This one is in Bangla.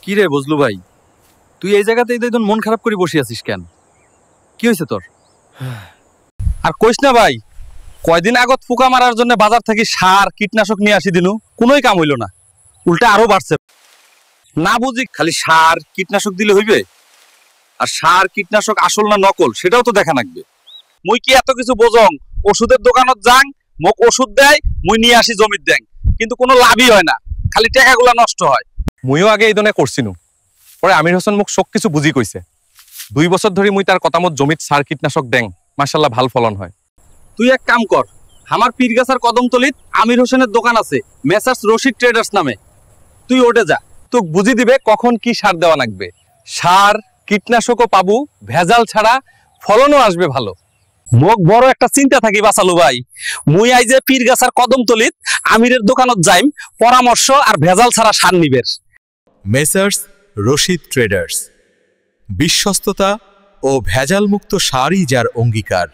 কি রে বজলু ভাই, তুই এই জায়গাতে একদম মন খারাপ করে বসে আছিস কেন? কি হয়েছে তোর? আর কইস না ভাই, কয়দিন আগত পোকা মারার জন্য বাজার থেকে সার কীটনাশক নিয়ে আসি দিনু, কোনোই কাম হইল না, উল্টা আরো বাড়ছে। না বুঝি খালি সার কীটনাশক দিলে হইবে? আর সার কীটনাশক আসল না নকল সেটাও তো দেখা লাগবে। মুই কি এত কিছু বোঝং? ওষুধের দোকানত যাং, মোক ওষুধ দেয়, মুই নিয়ে আসি জমির দেং, কিন্তু কোনো লাভই হয় না, খালি টাকাগুলা নষ্ট হয়। মুইও আগে এই ধরনের করছিনু, পরে আমির হোসেন মোক সব কিছু বুঝি কইছে। 2 বছর ধরে মুই তার কথা মত জমিত সার কীটনাশক দেং, মাশাআল্লাহ ভাল ফলন হয়। তুই এক কাম কর, আমার পীরগাছার কদমতলিত আমির হোসেনের দোকান আছে, মেসার্স রশিদ ট্রেডার্স নামে, তুই ওটে যা। তোক বুঝি দিবে কখন কি সার দেওয়া লাগবে। সার কীটনাশকও পাবো ভেজাল ছাড়া, ফলনও আসবে ভালো। মোক বড় একটা চিন্তা থাকি বাঁচালো ভাই, মুই আইজে পীরগাছার কদমতলিত আমিরের দোকানত যাইম, পরামর্শ আর ভেজাল ছাড়া সার নিবের। মেসার্স রশিদ ট্রেডার্স, বিশ্বস্ততা ও ভেজালমুক্ত সারই যার অঙ্গীকার।